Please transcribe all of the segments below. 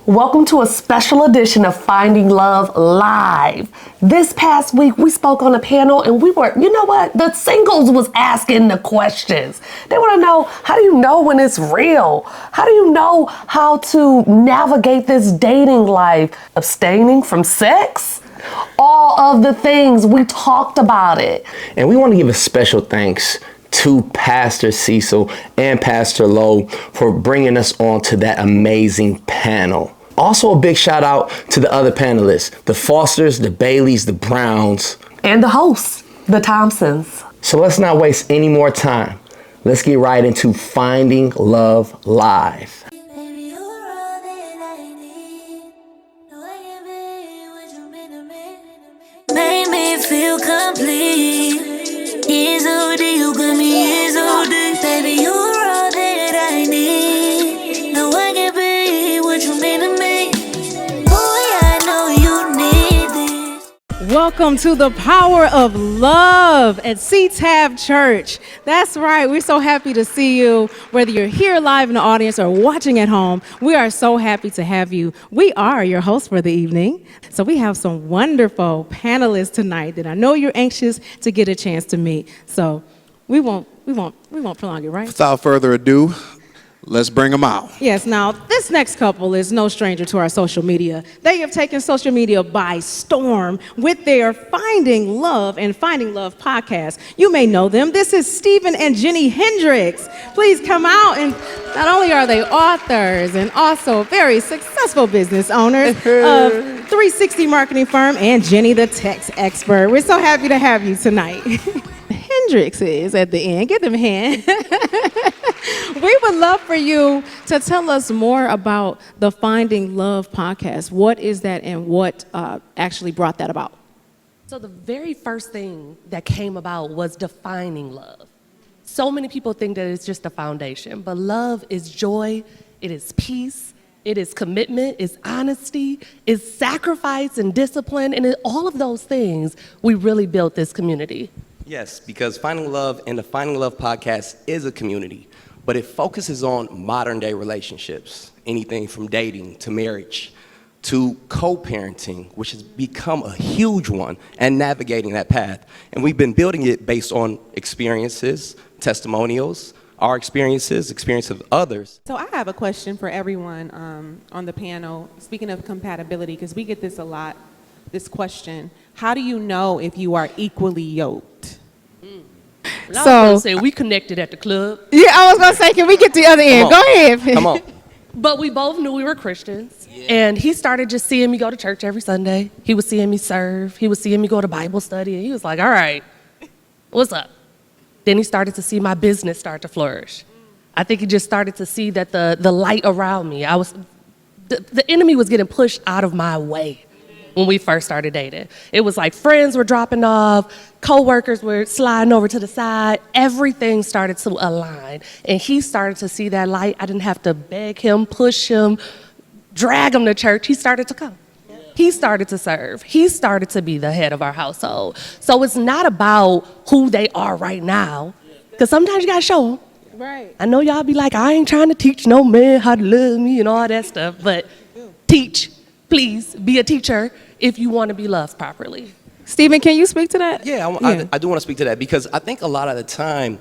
Welcome to a special edition of Finding Love Live. This past week, we spoke on a panel and the singles was asking the questions. They want to know, how do you know when it's real? How do you know how to navigate this dating life? Abstaining from sex? All of the things, we talked about it. And we want to give a special thanks to Pastor Cecil and Pastor Lowe for bringing us on to that amazing panel. Also, a big shout out to the other panelists, the Fosters, the Baileys, the Browns. And the hosts, the Thompsons. So let's not waste any more time. Let's get right into Finding Love Live. Make me feel complete. Is OD, you got me, is OD. Baby, you're all that I need. No, I can be what you mean to me. Boy, I know you need this. Welcome to the power of love at CTAB Church. That's right. We're so happy to see you. Whether you're here live in the audience or watching at home, we are so happy to have you. We are your hosts for the evening. So we have some wonderful panelists tonight that I know you're anxious to get a chance to meet. So we won't prolong it, right? Without further ado, let's bring them out. Yes, now this next couple is no stranger to our social media. They have taken social media by storm with their Finding Love and Finding Love podcast. You may know them. This is Stephen and Jenni Hendrix. Please come out. And not only are they authors and also very successful business owners of 360 marketing firm and Jenni the text expert. We're so happy to have you tonight. Hendrix is at the end. Give them a hand. We would love for you to tell us more about the Finding Love podcast. What is that and what actually brought that about? So the very first thing that came about was defining love. So many people think that it's just a foundation, but love is joy, it is peace, it is commitment, it's honesty, it's sacrifice and discipline, and all of those things, we really built this community. Yes, because Finding Love and the Finding Love podcast is a community, but it focuses on modern day relationships, anything from dating to marriage to co-parenting, which has become a huge one, and navigating that path. And we've been building it based on experiences, testimonials, our experiences, experience of others. So I have a question for everyone on the panel. Speaking of compatibility, because we get this a lot, this question, how do you know if you are equally yoked? I was gonna say we connected at the club. Yeah, I was going to say, can we get to the other end? Go ahead. Come on. But we both knew we were Christians. Yeah. And he started just seeing me go to church every Sunday. He was seeing me serve. He was seeing me go to Bible study. And he was like, all right, what's up? Then he started to see my business start to flourish. I think he just started to see that the light around me, the enemy was getting pushed out of my way when we first started dating. It was like friends were dropping off, coworkers were sliding over to the side, everything started to align. And he started to see that light. I didn't have to beg him, push him, drag him to church. He started to come. He started to serve. He started to be the head of our household. So it's not about who they are right now, because sometimes you gotta show them. Right. I know y'all be like, I ain't trying to teach no man how to love me and all that stuff, but teach, please, be a teacher if you want to be loved properly. Stephen, can you speak to that? Yeah, I do want to speak to that, because I think a lot of the time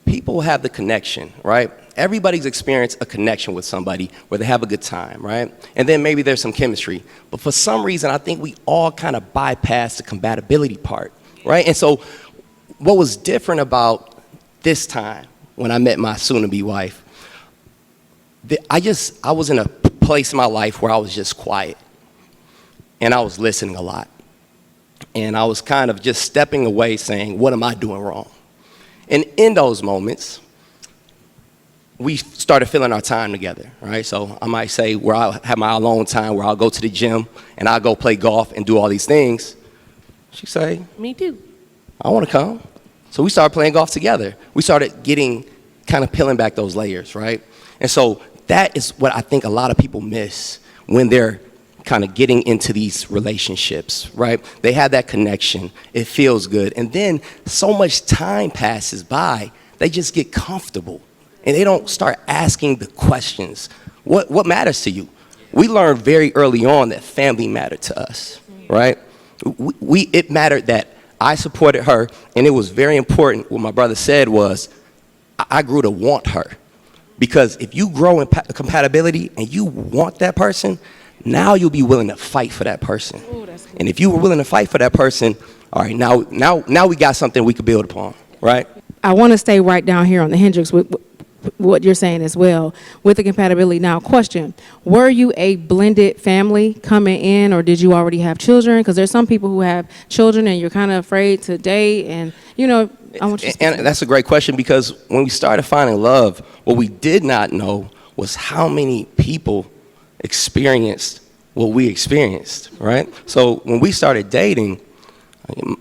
people have the connection, right? Everybody's experienced a connection with somebody where they have a good time, right? And then maybe there's some chemistry. But for some reason, I think we all kind of bypass the compatibility part, right? And so what was different about this time when I met my soon-to-be wife, I was in a place in my life where I was just quiet. And I was listening a lot. And I was kind of just stepping away saying, what am I doing wrong? And in those moments, we started filling our time together, right? So I might say where I'll have my alone time, where I'll go to the gym and I'll go play golf and do all these things. She'd say, Me too. I want to come. So we started playing golf together. We started kind of peeling back those layers, right? And so that is what I think a lot of people miss when they're kind of getting into these relationships, right? They have that connection. It feels good. And then so much time passes by, they just get comfortable. And they don't start asking the questions. What matters to you? we learned very early on that family mattered to us, right? It mattered that I supported her, and it was very important. What my brother said was, I grew to want her. Because if you grow in compatibility and you want that person, now you'll be willing to fight for that person. Ooh, that's good. And if you were willing to fight for that person, all right, now we got something we could build upon, right? I want to stay right down here on the Hendrix with what you're saying as well with the compatibility. Now, question, were you a blended family coming in, or did you already have children? Because there's some people who have children and you're kind of afraid to date, and I want you to and that's a great question, because when we started finding love, what we did not know was how many people experienced what we experienced, right? So when we started dating,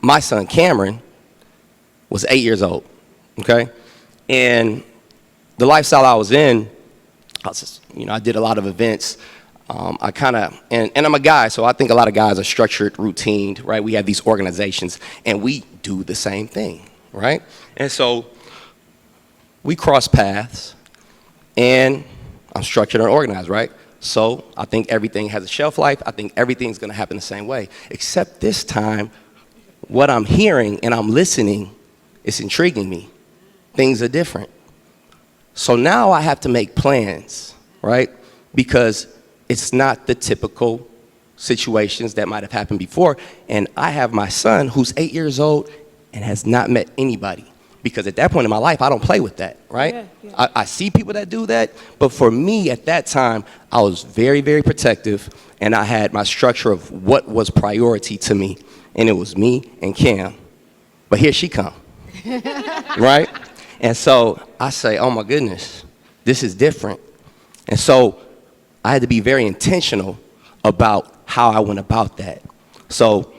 my son Cameron was 8 years old, okay? And the lifestyle I was in, I did a lot of events. And I'm a guy, so I think a lot of guys are structured, routined, right? We have these organizations, and we do the same thing, right? And so we cross paths, and I'm structured and organized, right? So I think everything has a shelf life. I think everything's gonna happen the same way, except this time, what I'm hearing and I'm listening is intriguing me. Things are different. So now I have to make plans, right? Because it's not the typical situations that might have happened before. And I have my son who's 8 years old and has not met anybody. Because at that point in my life, I don't play with that, right? Yeah. I see people that do that, but for me at that time, I was very, very protective, and I had my structure of what was priority to me, and it was me and Cam. But here she come, right? And so I say, oh my goodness, this is different. And so I had to be very intentional about how I went about that. So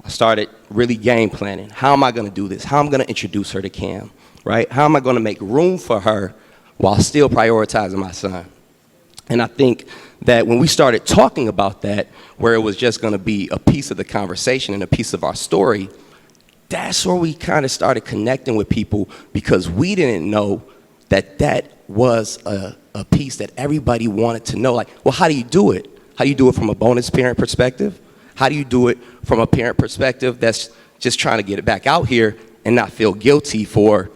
I started really game planning. How am I gonna do this? How am I gonna introduce her to Cam, right? How am I gonna make room for her while still prioritizing my son? And I think that when we started talking about that, where it was just gonna be a piece of the conversation and a piece of our story, that's where we kind of started connecting with people, because we didn't know that that was a piece that everybody wanted to know. Like, well, how do you do it? How do you do it from a bonus parent perspective? How do you do it from a parent perspective that's just trying to get it back out here and not feel guilty for,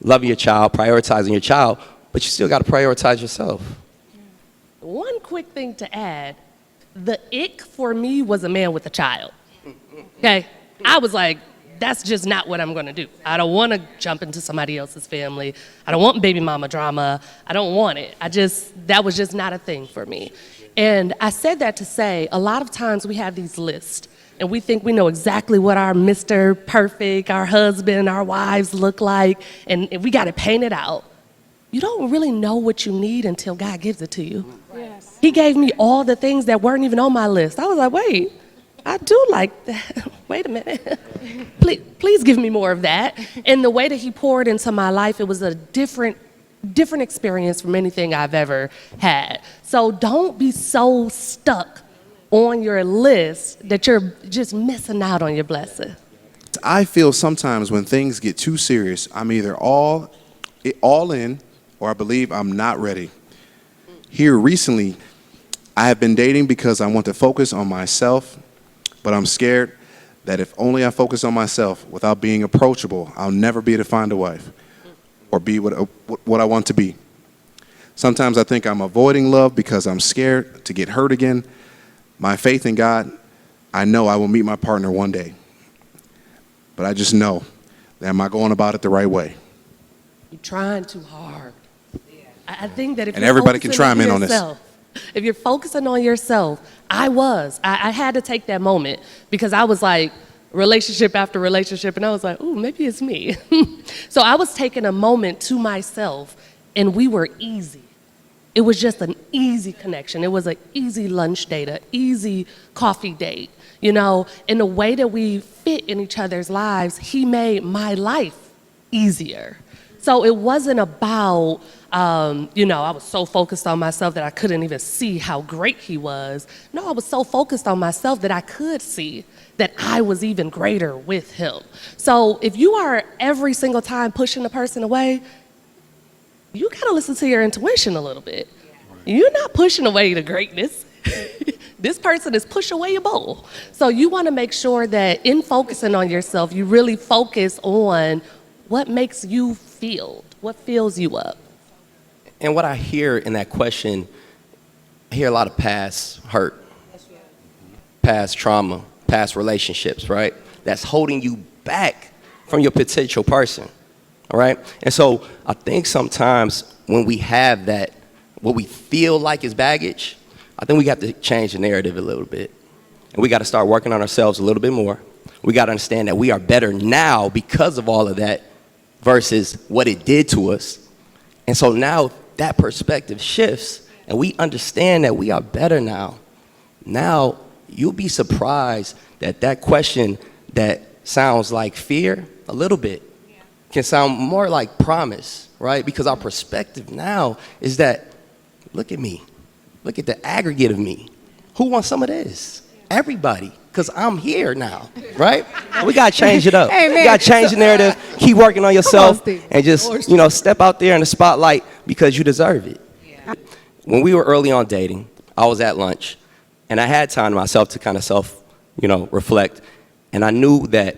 loving your child, prioritizing your child, but you still got to prioritize yourself. One quick thing to add, the ick for me was a man with a child. Okay, I was like, that's just not what I'm gonna do. I don't wanna jump into somebody else's family. I don't want baby mama drama. I don't want it. That was just not a thing for me. And I said that to say, a lot of times we have these lists, and we think we know exactly what our Mr. Perfect, our husband, our wives look like, and we gotta paint it out. You don't really know what you need until God gives it to you. Yes. He gave me all the things that weren't even on my list. I was like, wait, I do like that. Wait a minute. Please give me more of that. And the way that he poured into my life, it was a different experience from anything I've ever had. So don't be so stuck on your list that you're just missing out on your blessing. I feel sometimes when things get too serious, I'm either all in, or I believe I'm not ready. Here recently, I have been dating because I want to focus on myself, but I'm scared that if only I focus on myself without being approachable, I'll never be able to find a wife or be what I want to be. Sometimes I think I'm avoiding love because I'm scared to get hurt again. My faith in God, I know I will meet my partner one day. But I just know that am I going about it the right way? You're trying too hard. I think that if and everybody can chime in on this. If you're focusing on yourself, I had to take that moment, because I was like, relationship after relationship, and I was like, ooh, maybe it's me. So I was taking a moment to myself, and we were easy. It was just an easy connection. It was an easy lunch date, an easy coffee date. In the way that we fit in each other's lives, he made my life easier. So it wasn't about, I was so focused on myself that I couldn't even see how great he was. No, I was so focused on myself that I could see that I was even greater with him. So if you are every single time pushing a person away, you gotta listen to your intuition a little bit. you're not pushing away the greatness. This person is pushing away your bowl. So you want to make sure that in focusing on yourself, you really focus on what makes you feel, what fills you up. And what I hear in that question, I hear a lot of past hurt, past trauma, past relationships, right? That's holding you back from your potential person, all right? And so I think sometimes when we have that, what we feel like is baggage, I think we got to change the narrative a little bit. And we got to start working on ourselves a little bit more. We got to understand that we are better now because of all of that versus what it did to us. And so now that perspective shifts and we understand that we are better now. Now you'll be surprised that that question that sounds like fear a little bit can sound more like promise, right? Because our perspective now is that, look at me. Look at the aggregate of me. Who wants some of this? Everybody, because I'm here now, right? We got to change it up. Hey, man. We got to change the narrative, keep working on yourself, Steve. and just, step out there in the spotlight because you deserve it. Yeah. When we were early on dating, I was at lunch, and I had time to myself to kind of reflect, and I knew that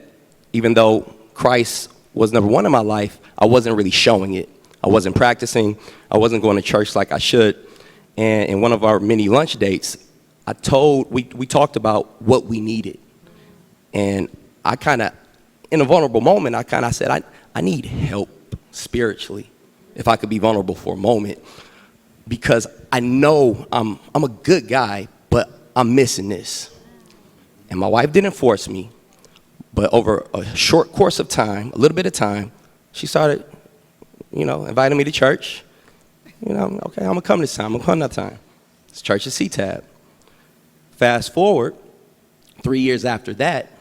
even though Christ was number one in my life, I wasn't really showing it. I wasn't practicing. I wasn't going to church like I should. And in one of our mini lunch dates, we talked about what we needed. And I kind of, in a vulnerable moment, I said, I need help spiritually, if I could be vulnerable for a moment, because I know I'm a good guy, but I'm missing this. And my wife didn't force me, but over a short course of time, a little bit of time, she started, inviting me to church. Okay, I'm gonna come this time, I'm gonna come that time. It's church at C-Tab. Fast forward 3 years after that,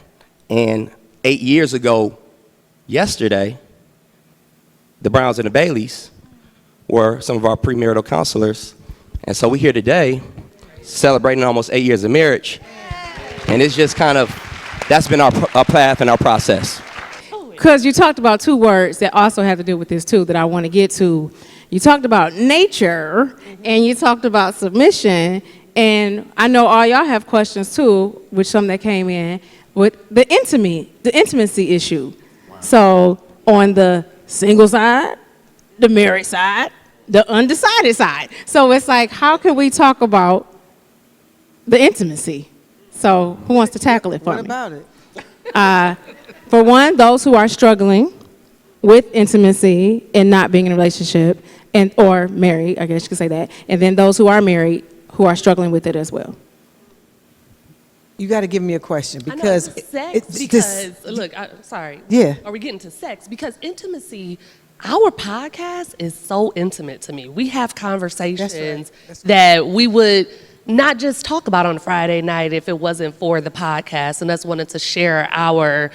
and 8 years ago yesterday, the Browns and the Baileys were some of our premarital counselors. And so we're here today celebrating almost 8 years of marriage. And it's just that's been our path and our process. Because you talked about two words that also have to do with this too that I want to get to. You talked about nature and you talked about submission, and I know all y'all have questions too, which some that came in with the intimacy issue. Wow. So on the single side, the married side, the undecided side. So it's like, how can we talk about the intimacy? So who wants to tackle it for me? What about it? For one, those who are struggling with intimacy and not being in a relationship or married, I guess you could say that, and then those who are married who are struggling with it as well. You got to give me a question because sorry. Yeah. Are we getting to sex? Because intimacy, our podcast is so intimate to me. We have conversations that we would not just talk about on a Friday night if it wasn't for the podcast and us wanting to share our,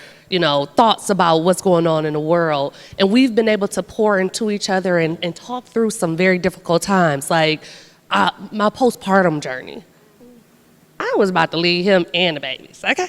thoughts about what's going on in the world. And we've been able to pour into each other and talk through some very difficult times, like my postpartum journey. I was about to leave him and the babies, okay?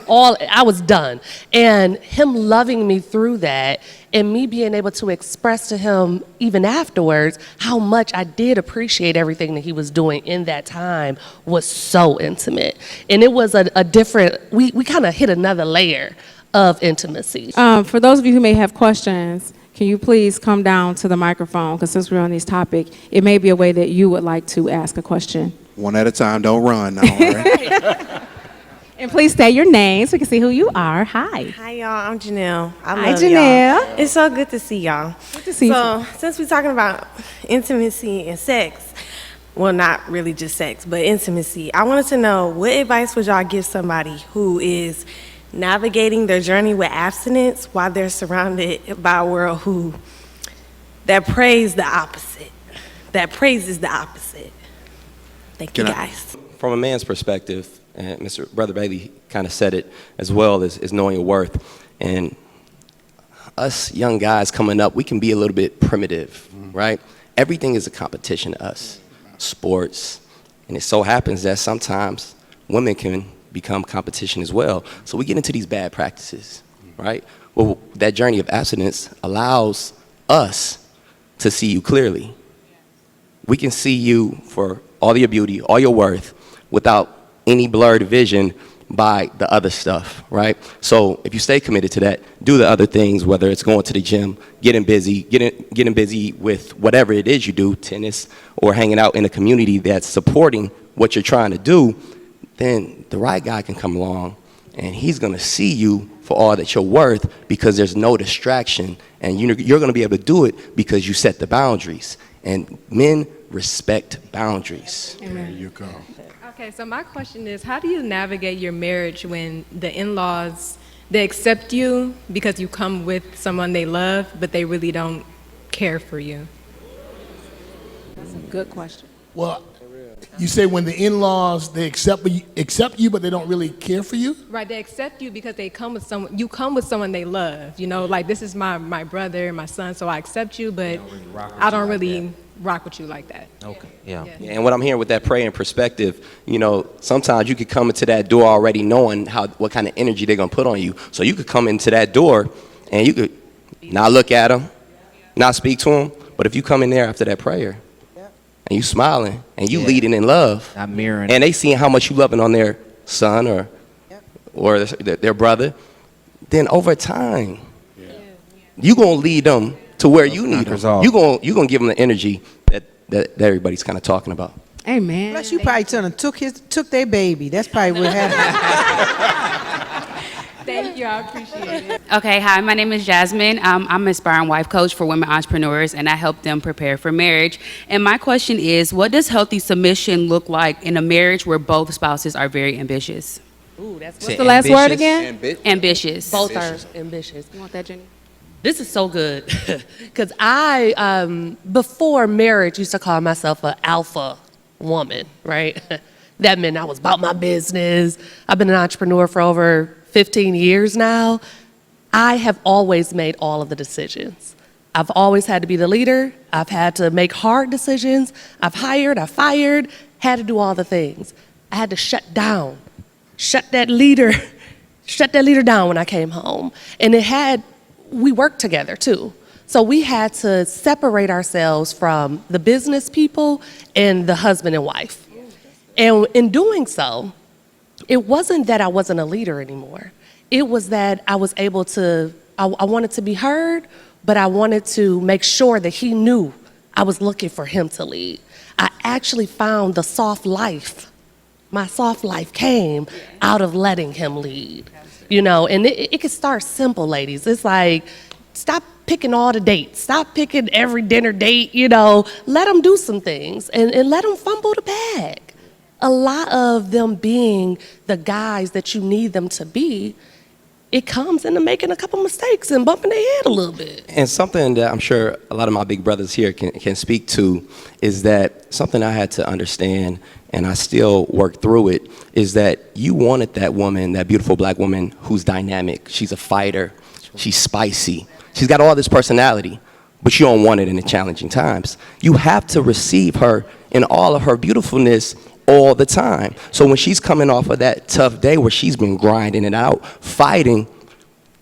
I was done. And him loving me through that and me being able to express to him even afterwards how much I did appreciate everything that he was doing in that time was so intimate. And it was a different, we kind of hit another layer of intimacy. For those of you who may have questions, can you please come down to the microphone? Because since we're on this topic, it may be a way that you would like to ask a question. One at a time, don't run now, all right? And please say your name so we can see who you are. Hi. Hi, y'all. I'm Janelle. Hi, Janelle. Y'all. It's so good to see y'all. Good to see you. So, since we're talking about intimacy and sex, well, not really just sex, but intimacy, I wanted to know what advice would y'all give somebody who is navigating their journey with abstinence while they're surrounded by a world that praise the opposite, that praises the opposite. Thank you, guys. From a man's perspective, and Brother Bailey kind of said it as well, is knowing your worth. And us young guys coming up, we can be a little bit primitive, right? Everything is a competition to us, sports. And it so happens that sometimes women can become competition as well. So we get into these bad practices, right? Well, that journey of abstinence allows us to see you clearly. we can see you for all your beauty, all your worth, without any blurred vision by the other stuff, right? So if you stay committed to that, do the other things, whether it's going to the gym, getting busy with whatever it is you do, tennis, or hanging out in a community that's supporting what you're trying to do, then the right guy can come along and he's gonna see you for all that you're worth, because there's no distraction, and you're gonna be able to do it because you set the boundaries. And men respect boundaries. There you go. Okay, so my question is, how do you navigate your marriage when the in-laws, they accept you because you come with someone they love, but they really don't care for you? That's a good question. Well, you say when the in-laws, they accept you, but they don't really care for you? Right, they accept you because they come with someone, you come with someone they love. You know, like, this is my brother, my son, so I accept you, but I don't really rock with you like that. Okay, yeah. And what I'm hearing with that praying perspective, you know, sometimes you could come into that door already knowing what kind of energy they're gonna put on you. So you could come into that door and you could not look at them, not speak to them, but if you come in there after that prayer, and you smiling, and you leading in love, I'm mirroring, and they seeing how much you loving on their son or their brother, then over time, you gonna lead them to where you need them. You gonna give them the energy that everybody's kind of talking about. Amen. Plus, you probably took their baby. That's probably what happened. Thank you, I appreciate it. Okay, hi, my name is Jasmine. I'm an aspiring wife coach for women entrepreneurs, and I help them prepare for marriage. And my question is, what does healthy submission look like in a marriage where both spouses are very ambitious? Ooh, that's What's the last word again? Ambitious. Both are ambitious. You want that, Jenny? This is so good, because I, before marriage, used to call myself an alpha woman, right? That meant I was about my business. I've been an entrepreneur for over 15 years now. I have always made all of the decisions. I've always had to be the leader. I've had to make hard decisions. I've hired, I've fired, had to do all the things. I had to shut that leader down when I came home. And we worked together too. So we had to separate ourselves from the business people and the husband and wife. And in doing so, it wasn't that I wasn't a leader anymore. It was that I was able to, I wanted to be heard, but I wanted to make sure that he knew I was looking for him to lead. I actually found the soft life. My soft life came out of letting him lead. You know, and it could start simple, ladies. It's like, stop picking all the dates. Stop picking every dinner date, you know. Let them do some things and let them fumble the bag. A lot of them being the guys that you need them to be, it comes into making a couple mistakes and bumping their head a little bit. And something that I'm sure a lot of my big brothers here can speak to is that something I had to understand, and I still work through it, is that you wanted that woman, that beautiful black woman who's dynamic. She's a fighter. She's spicy. She's got all this personality, but you don't want it in the challenging times. You have to receive her in all of her beautifulness all the time. So when she's coming off of that tough day where she's been grinding it out, fighting,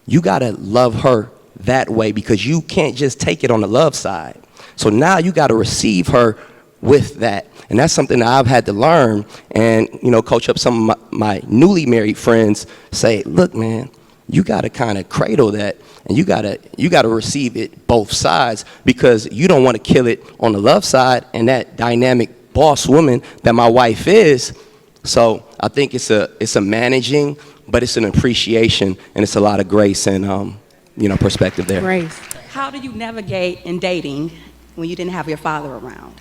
you gotta love her that way, because you can't just take it on the love side. So now you gotta receive her with that. And that's something that I've had to learn and, you know, coach up some of my newly married friends, say, look, man, you gotta kind of cradle that, and you gotta receive it both sides, because you don't wanna kill it on the love side and that dynamic boss woman that my wife is. So I think it's a managing, but it's an appreciation, and it's a lot of grace and perspective there. Grace. How do you navigate in dating when you didn't have your father around?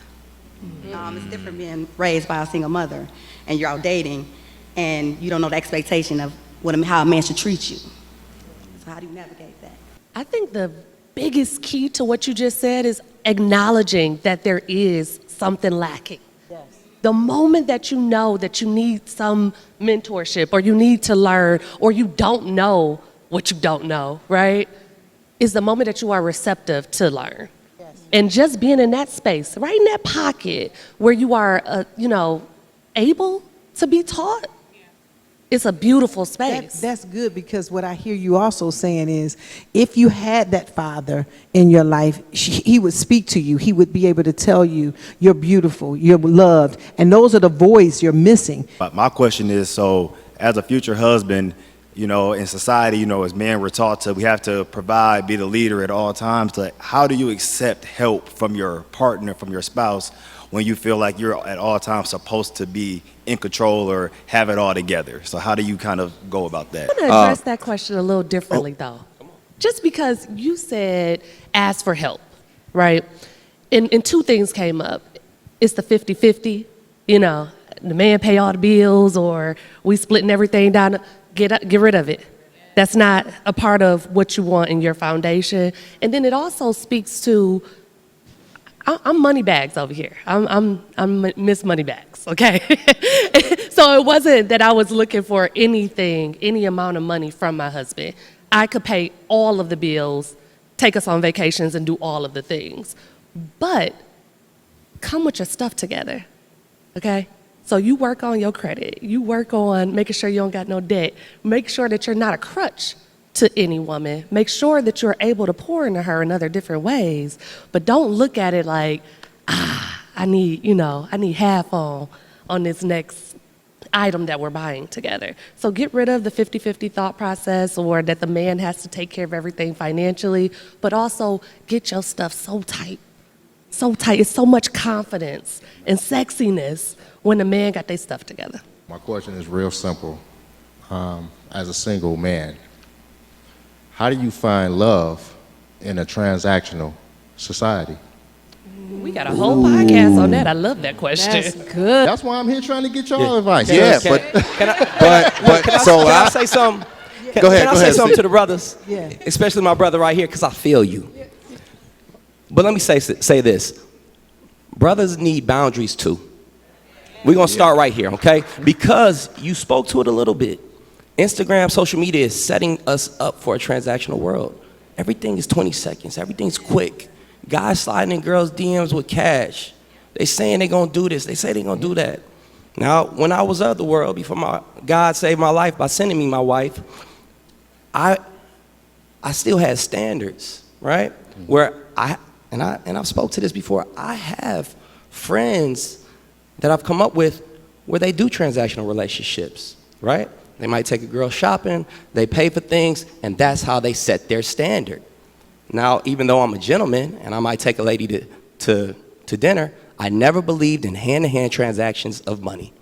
It's different being raised by a single mother and you're out dating and you don't know the expectation of how a man should treat you. So how do you navigate that? I think the biggest key to what you just said is acknowledging that there is something lacking. Yes. The moment that you know that you need some mentorship, or you need to learn, or you don't know what you don't know, right, is the moment that you are receptive to learn. Yes. And just being in that space, right in that pocket where you are, able to be taught, It's a beautiful space. That's good, because what I hear you also saying is, if you had that father in your life, he would speak to you. He would be able to tell you you're beautiful, you're loved, and those are the voids you're missing. But my question is, so as a future husband, you know, in society, you know, as men, we're taught to, we have to provide, be the leader at all times. Like, how do you accept help from your partner, from your spouse, when you feel like you're at all times supposed to be in control or have it all together? So how do you kind of go about that? I'm going to address that question a little differently, though. Just because you said ask for help, right? And two things came up. It's the 50-50, you know, the man pay all the bills, or we splitting everything down. Get rid of it. That's not a part of what you want in your foundation. And then it also speaks to, I'm money bags over here. I'm Miss Money Bags, okay? So it wasn't that I was looking for anything, any amount of money from my husband. I could pay all of the bills, take us on vacations, and do all of the things. But come with your stuff together, okay? So you work on your credit. You work on making sure you don't got no debt. Make sure that you're not a crutch to any woman. Make sure that you're able to pour into her in other different ways. But don't look at it like, I need half on this next item that we're buying together. So get rid of the 50-50 thought process, or that the man has to take care of everything financially, but also get your stuff so tight. So tight. It's so much confidence and sexiness when the man got their stuff together. My question is real simple. As a single man, how do you find love in a transactional society? We got a whole podcast on that. I love that question. That's good. That's why I'm here trying to get y'all advice. Can I say something? Go ahead. Can I say something to the brothers? Yeah. Especially my brother right here, because I feel you. But let me say this. Brothers need boundaries too. We're going to start right here, okay? Because you spoke to it a little bit. Instagram, social media is setting us up for a transactional world. Everything is 20 seconds. Everything's quick. Guys sliding in girls' DMs with cash. They saying they're going to do this. They say they're going to do that. Now, when I was of the world, before God saved my life by sending me my wife, I still had standards, right? Where I've spoke to this before. I have friends that I've come up with where they do transactional relationships, right? They might take a girl shopping, they pay for things, and that's how they set their standard. Now, even though I'm a gentleman and I might take a lady to dinner, I never believed in hand-to-hand transactions of money.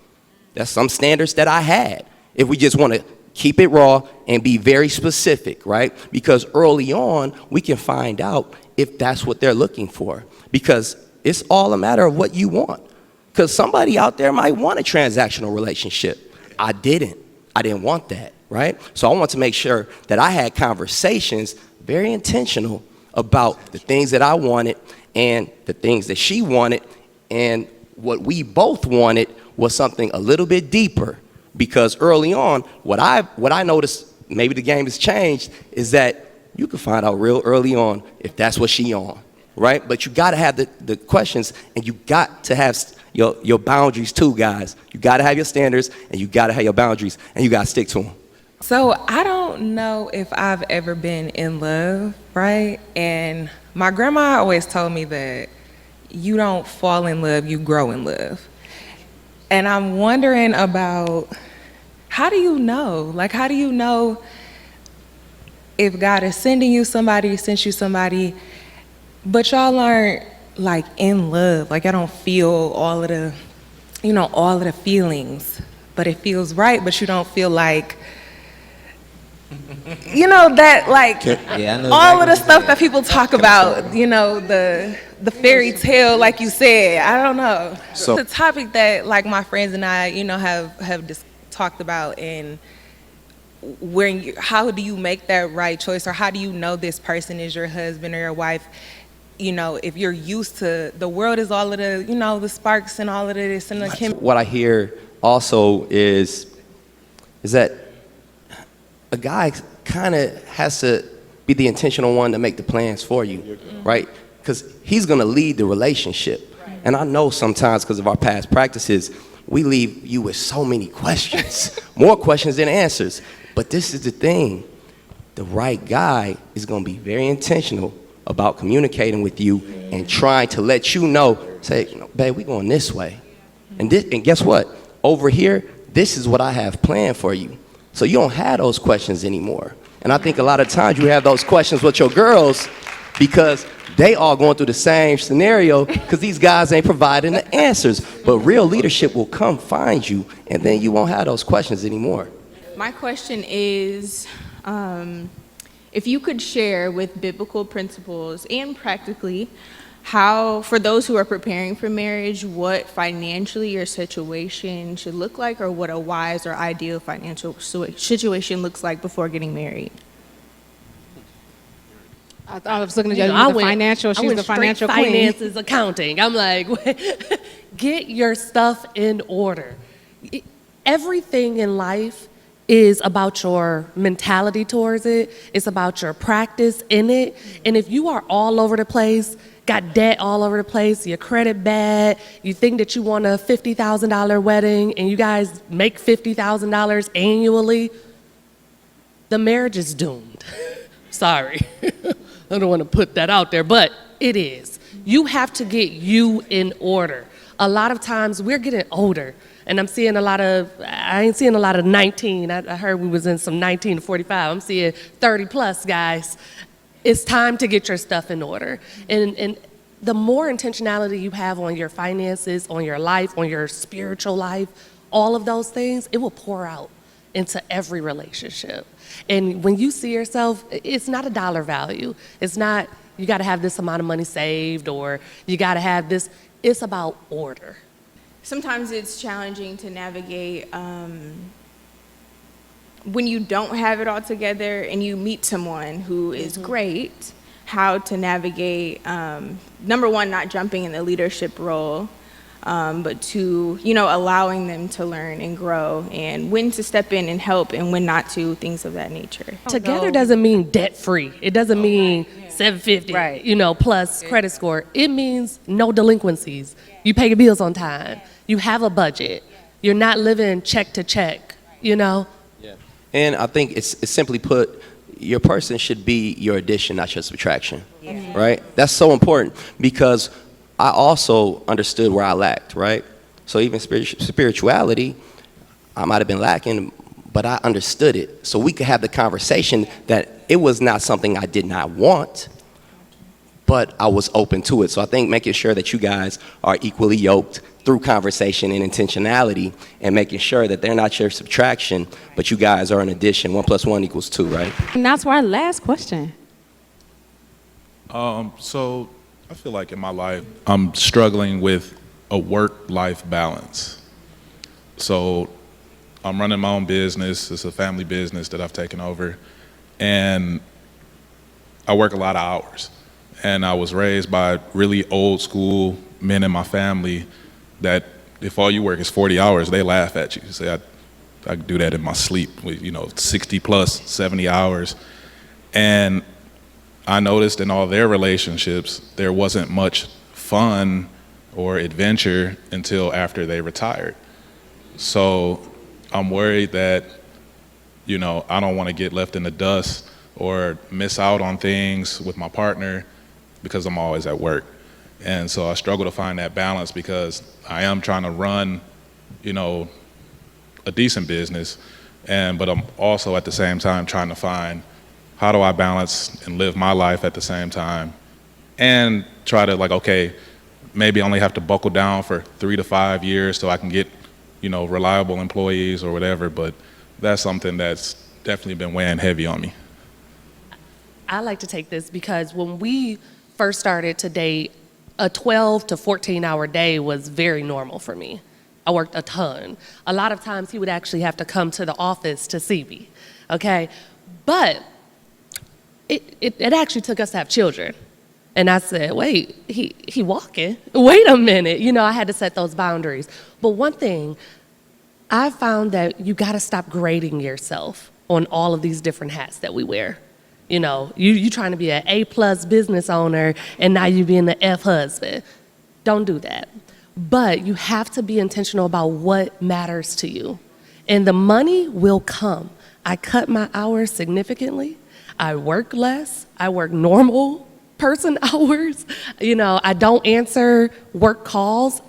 That's some standards that I had. If we just want to keep it raw and be very specific, right? Because early on, we can find out if that's what they're looking for. Because it's all a matter of what you want. Because somebody out there might want a transactional relationship. I didn't want that, right? So I want to make sure that I had conversations, very intentional, about the things that I wanted and the things that she wanted, and what we both wanted was something a little bit deeper. Because early on, what I noticed, maybe the game has changed, is that you can find out real early on if that's what she on, right? But you got to have the questions, and you got to have your boundaries too, guys. You got to have your standards, and you got to have your boundaries, and you got to stick to them. So I don't know if I've ever been in love, right? And my grandma always told me that you don't fall in love, you grow in love. And I'm wondering about, how do you know? Like, how do you know if God is sending you somebody, sent you somebody, but y'all aren't like in love? Like, I don't feel all of the feelings, but it feels right, but you don't feel like, that like all of the stuff that people talk about, the fairy tale, like you said. I don't know. So it's a topic that like my friends and I, have just talked about, and how do you make that right choice, or how do you know this person is your husband or your wife? If you're used to, the world is all of the, the sparks and all of this and the chemistry. What I hear also is that a guy kind of has to be the intentional one to make the plans for you, right? Because he's going to lead the relationship. And I know sometimes because of our past practices, we leave you with so many questions, more questions than answers. But this is the thing. The right guy is going to be very intentional about communicating with you and trying to let you know, say, babe, we going this way. And guess what? Over here, this is what I have planned for you. So you don't have those questions anymore. And I think a lot of times you have those questions with your girls because they all going through the same scenario because these guys ain't providing the answers. But real leadership will come find you, and then you won't have those questions anymore. My question is, if you could share with biblical principles and practically how, for those who are preparing for marriage, what financially your situation should look like, or what a wise or ideal financial situation looks like before getting married. I was looking at you, the financial, she's the financial queen. Finances, accounting. I'm like, get your stuff in order. Everything in life is about your mentality towards it. It's about your practice in it. And if you are all over the place, got debt all over the place, your credit bad, you think that you want a $50,000 wedding and you guys make $50,000 annually, the marriage is doomed. Sorry. I don't want to put that out there, but it is. You have to get you in order. A lot of times we're getting older, and I ain't seeing a lot of 19. I heard we was in some 19 to 45. I'm seeing 30 plus guys. It's time to get your stuff in order. And the more intentionality you have on your finances, on your life, on your spiritual life, all of those things, it will pour out into every relationship. And when you see yourself, it's not a dollar value. It's not, you got to have this amount of money saved, or you got to have this. It's about order. Sometimes it's challenging to navigate when you don't have it all together and you meet someone who is great, how to navigate, number one, not jumping in the leadership role, but two, allowing them to learn and grow, and when to step in and help and when not to, things of that nature. Together doesn't mean debt-free. It doesn't mean 750, plus credit score. It means no delinquencies. You pay your bills on time. You have a budget. You're not living check to check, Yeah. And I think it's simply put, your person should be your addition, not your subtraction, right? That's so important because I also understood where I lacked, right? So even spirituality, I might have been lacking, but I understood it. So we could have the conversation that it was not something I did not want, but I was open to it. So I think making sure that you guys are equally yoked through conversation and intentionality, and making sure that they're not your subtraction, but you guys are an addition. 1 + 1 = 2, right? And that's our last question. So I feel like in my life, I'm struggling with a work-life balance. So I'm running my own business. It's a family business that I've taken over. And I work a lot of hours. And I was raised by really old school men in my family that if all you work is 40 hours, they laugh at you. Say, I do that in my sleep with, 60 plus, 70 hours. And I noticed in all their relationships, there wasn't much fun or adventure until after they retired. So I'm worried that, I don't want to get left in the dust or miss out on things with my partner because I'm always at work. And so I struggle to find that balance because I am trying to run, a decent business, but I'm also at the same time trying to find how do I balance and live my life at the same time and try to okay, maybe I only have to buckle down for 3 to 5 years so I can get, reliable employees or whatever, but that's something that's definitely been weighing heavy on me. I like to take this because when we first started to date, a 12 to 14 hour day was very normal for me. I worked a ton. A lot of times he would actually have to come to the office to see me, okay? But it actually took us to have children. And I said, wait, he walking? Wait a minute. I had to set those boundaries. But one thing, I found that you gotta stop grading yourself on all of these different hats that we wear. You trying to be an A+ business owner and now you being the F husband. Don't do that. But you have to be intentional about what matters to you. And the money will come. I cut my hours significantly. I work less. I work normal person hours. I don't answer work calls.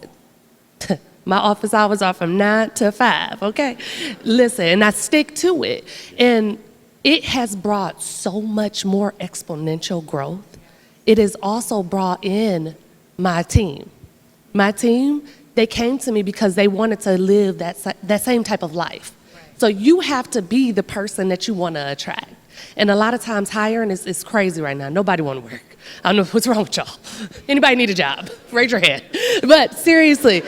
My office hours are from 9 to 5, okay? Listen, and I stick to it. And it has brought so much more exponential growth. It has also brought in my team. My team, they came to me because they wanted to live that same type of life. So you have to be the person that you want to attract. And a lot of times hiring is crazy right now. Nobody want to work. I don't know what's wrong with y'all. Anybody need a job? Raise your hand. But seriously,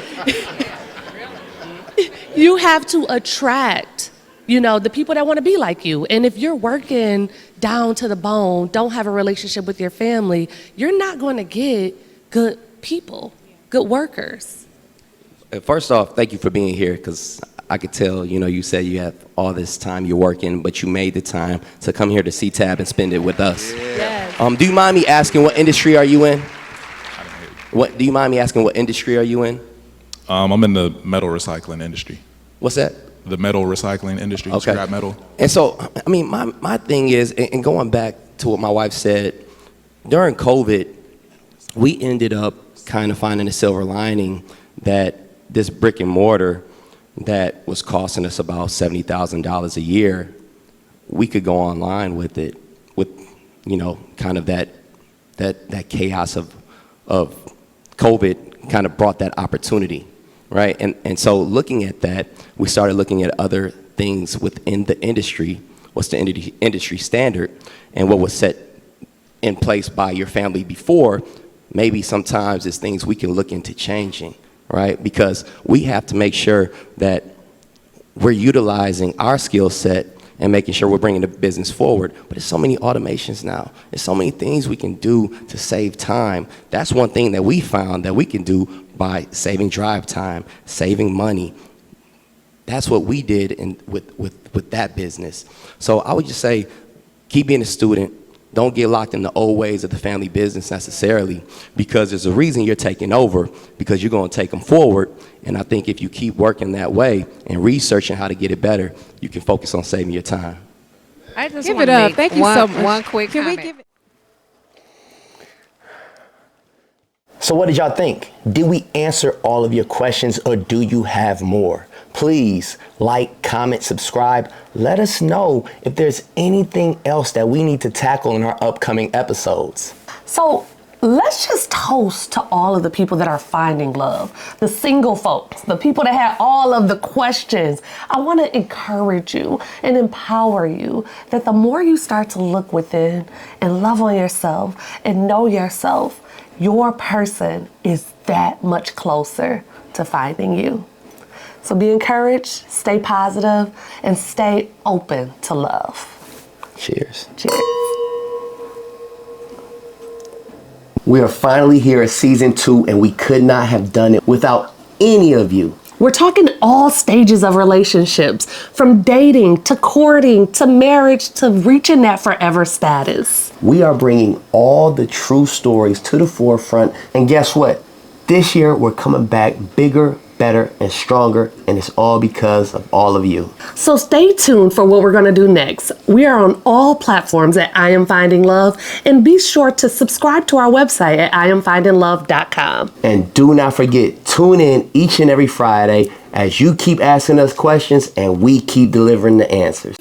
you have to attract, the people that want to be like you. And if you're working down to the bone, don't have a relationship with your family, you're not going to get good people, good workers. First off, thank you for being here, because I could tell, you said you have all this time you're working, but you made the time to come here to CTAB and spend it with us. Yes. Do you mind me asking what industry are you in? Do you mind me asking what industry are you in? I'm in the metal recycling industry. What's that? The metal recycling industry, Okay. scrap metal. And so, my thing is, and going back to what my wife said, during COVID, we ended up kind of finding a silver lining that this brick and mortar that was costing us about $70,000 a year, we could go online with it, with kind of that chaos of COVID kind of brought that opportunity, right? And so looking at that, we started looking at other things within the industry. What's the industry standard, and what was set in place by your family before? Maybe sometimes it's things we can look into changing, right? Because we have to make sure that we're utilizing our skill set and making sure we're bringing the business forward. But there's so many automations now. There's so many things we can do to save time. That's one thing that we found that we can do by saving drive time, saving money. That's what we did with that business. So I would just say, keep being a student. Don't get locked in the old ways of the family business necessarily, because there's a reason you're taking over, because you're going to take them forward. And I think if you keep working that way and researching how to get it better, you can focus on saving your time. I just Give want it to up. make Thank you so much. one quick Can we comment. give it? So what did y'all think? Did we answer all of your questions, or do you have more? Please like, comment, subscribe. Let us know if there's anything else that we need to tackle in our upcoming episodes. So let's just toast to all of the people that are finding love, the single folks, the people that had all of the questions. I want to encourage you and empower you that the more you start to look within and love on yourself and know yourself, your person is that much closer to finding you. So be encouraged, stay positive, and stay open to love. Cheers. Cheers. We are finally here at season 2, and we could not have done it without any of you. We're talking all stages of relationships, from dating to courting to marriage to reaching that forever status. We are bringing all the true stories to the forefront, and guess what? This year we're coming back bigger, better, and stronger, and it's all because of all of you. So stay tuned for what we're going to do next. We are on all platforms at I Am Finding Love, and be sure to subscribe to our website at IamFindingLove.com. And do not forget, tune in each and every Friday as you keep asking us questions and we keep delivering the answers.